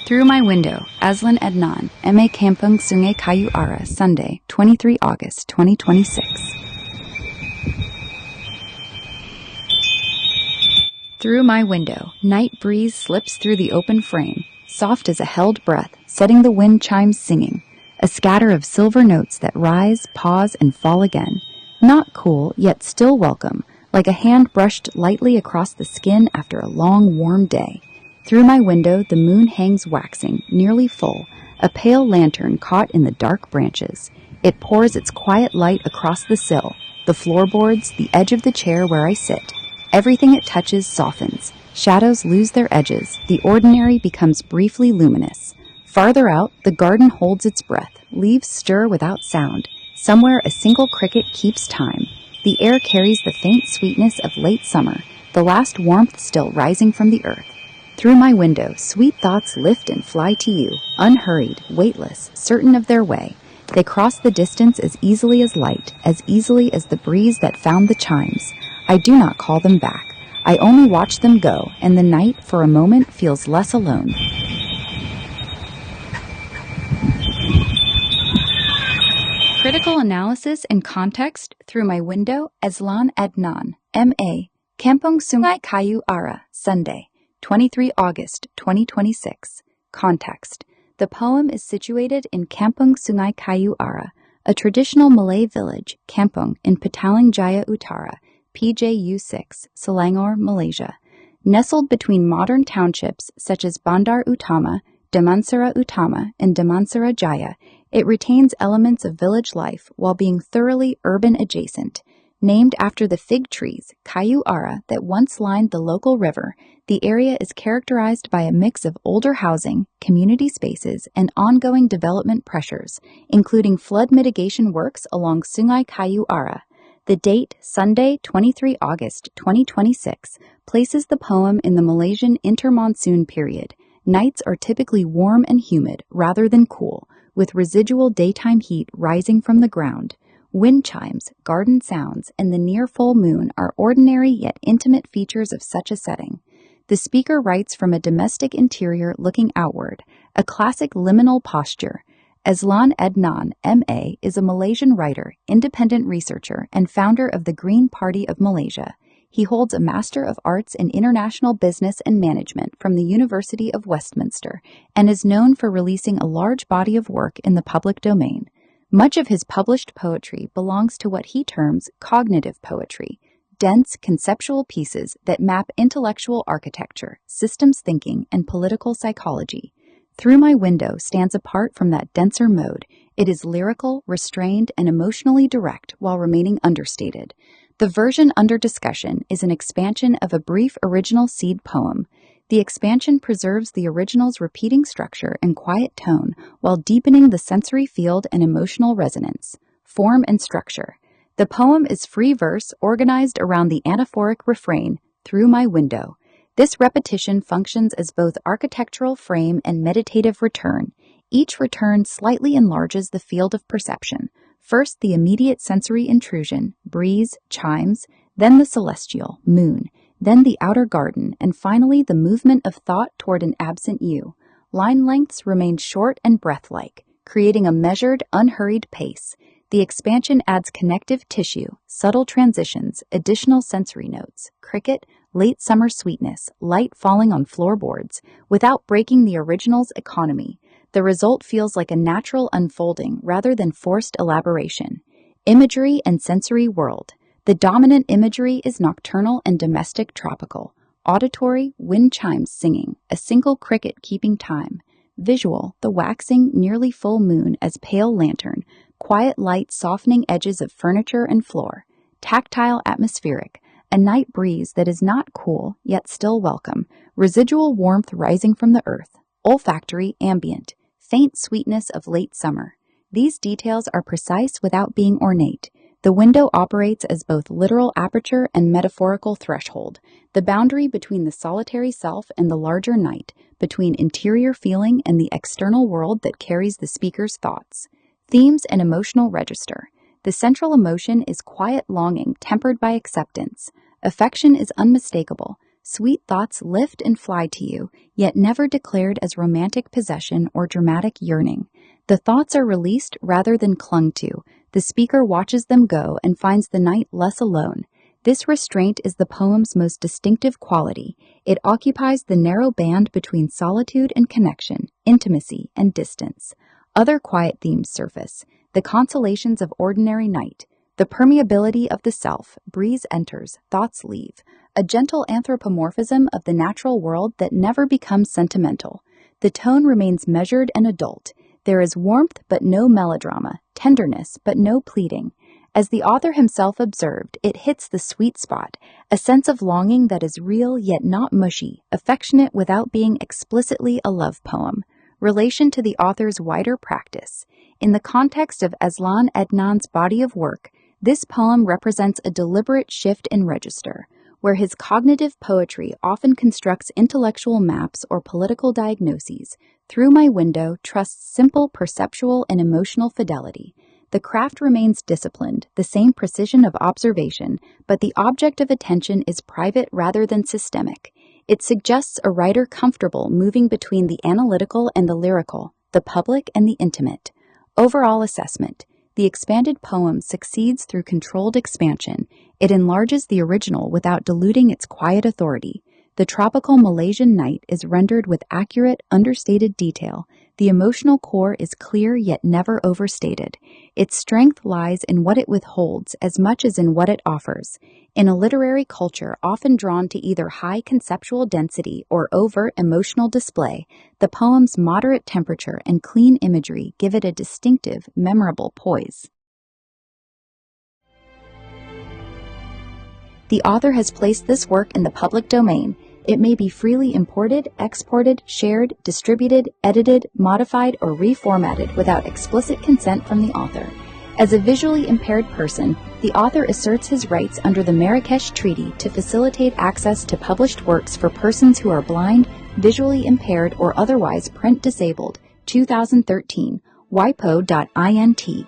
Through My Window, Aslan Adnan, M.A. Kampung Sungai Kayu Ara, Sunday, 23 August 2026. Through my window, night breeze slips through the open frame, soft as a held breath, setting the wind chimes singing, a scatter of silver notes that rise, pause, and fall again. Not cool, yet still welcome, like a hand brushed lightly across the skin after a long, warm day. Through my window, the moon hangs waxing, nearly full, a pale lantern caught in the dark branches. It pours its quiet light across the sill, the floorboards, the edge of the chair where I sit. Everything it touches softens. Shadows lose their edges. The ordinary becomes briefly luminous. Farther out, the garden holds its breath. Leaves stir without sound. Somewhere a single cricket keeps time. The air carries the faint sweetness of late summer, the last warmth still rising from the earth. Through my window, sweet thoughts lift and fly to you, unhurried, weightless, certain of their way. They cross the distance as easily as light, as easily as the breeze that found the chimes. I do not call them back. I only watch them go, and the night, for a moment, feels less alone. Critical analysis and context through my window, Aslan Adnan, M.A. Kampung Sungai Kayu Ara, Sunday, 23 August 2026. Context. The poem is situated in Kampung Sungai Kayu Ara, a traditional Malay village, kampung, in Petaling Jaya Utara, PJU6, Selangor, Malaysia. Nestled between modern townships such as Bandar Utama, Damansara Utama, and Damansara Jaya, it retains elements of village life while being thoroughly urban adjacent. Named after the fig trees, Kayu Ara, that once lined the local river, the area is characterized by a mix of older housing, community spaces, and ongoing development pressures, including flood mitigation works along Sungai Kayu Ara. The date, Sunday, 23 August 2026, places the poem in the Malaysian intermonsoon period. Nights are typically warm and humid rather than cool, with residual daytime heat rising from the ground. Wind chimes, garden sounds, and the near full moon are ordinary yet intimate features of such a setting. The speaker writes from a domestic interior looking outward, a classic liminal posture. Aslan Adnan, M.A., is a Malaysian writer, independent researcher, and founder of the Green Party of Malaysia. He holds a Master of Arts in International Business and Management from the University of Westminster and is known for releasing a large body of work in the public domain. Much of his published poetry belongs to what he terms cognitive poetry, dense conceptual pieces that map intellectual architecture, systems thinking, and political psychology. Through My Window stands apart from that denser mode. It is lyrical, restrained, and emotionally direct while remaining understated. The version under discussion is an expansion of a brief original seed poem. The expansion preserves the original's repeating structure and quiet tone while deepening the sensory field and emotional resonance. Form and structure. The poem is free verse organized around the anaphoric refrain, "Through my window." This repetition functions as both architectural frame and meditative return. Each return slightly enlarges the field of perception. First, the immediate sensory intrusion, breeze, chimes, then the celestial, moon, then the outer garden, and finally the movement of thought toward an absent you. Line lengths remain short and breath-like, creating a measured, unhurried pace. The expansion adds connective tissue, subtle transitions, additional sensory notes, cricket, late summer sweetness, light falling on floorboards, without breaking the original's economy. The result feels like a natural unfolding rather than forced elaboration. Imagery and sensory world. The dominant imagery is nocturnal and domestic tropical. Auditory, wind chimes singing, a single cricket keeping time. Visual, the waxing, nearly full moon as pale lantern, quiet light softening edges of furniture and floor. Tactile atmospheric, a night breeze that is not cool, yet still welcome. Residual warmth rising from the earth. Olfactory, ambient, faint sweetness of late summer. These details are precise without being ornate. The window operates as both literal aperture and metaphorical threshold, the boundary between the solitary self and the larger night, between interior feeling and the external world that carries the speaker's thoughts. Themes and emotional register. The central emotion is quiet longing tempered by acceptance. Affection is unmistakable. Sweet thoughts lift and fly to you, yet never declared as romantic possession or dramatic yearning. The thoughts are released rather than clung to. The speaker watches them go and finds the night less alone. This restraint is the poem's most distinctive quality. It occupies the narrow band between solitude and connection, intimacy and distance. Other quiet themes surface: the consolations of ordinary night, the permeability of the self, breeze enters, thoughts leave, a gentle anthropomorphism of the natural world that never becomes sentimental. The tone remains measured and adult. There is warmth but no melodrama, tenderness but no pleading. As the author himself observed, it hits the sweet spot, a sense of longing that is real yet not mushy, affectionate without being explicitly a love poem. Relation to the author's wider practice. In the context of Aslan Adnan's body of work, this poem represents a deliberate shift in register, where his cognitive poetry often constructs intellectual maps or political diagnoses. Through My Window trusts simple perceptual and emotional fidelity. The craft remains disciplined, the same precision of observation, but the object of attention is private rather than systemic. It suggests a writer comfortable moving between the analytical and the lyrical, the public and the intimate. Overall assessment: the expanded poem succeeds through controlled expansion. It enlarges the original without diluting its quiet authority. The tropical Malaysian night is rendered with accurate, understated detail. The emotional core is clear yet never overstated. Its strength lies in what it withholds as much as in what it offers. In a literary culture often drawn to either high conceptual density or overt emotional display, the poem's moderate temperature and clean imagery give it a distinctive, memorable poise. The author has placed this work in the public domain. It may be freely imported, exported, shared, distributed, edited, modified, or reformatted without explicit consent from the author. As a visually impaired person, the author asserts his rights under the Marrakesh Treaty to facilitate access to published works for persons who are blind, visually impaired, or otherwise print disabled. 2013, wipo.int.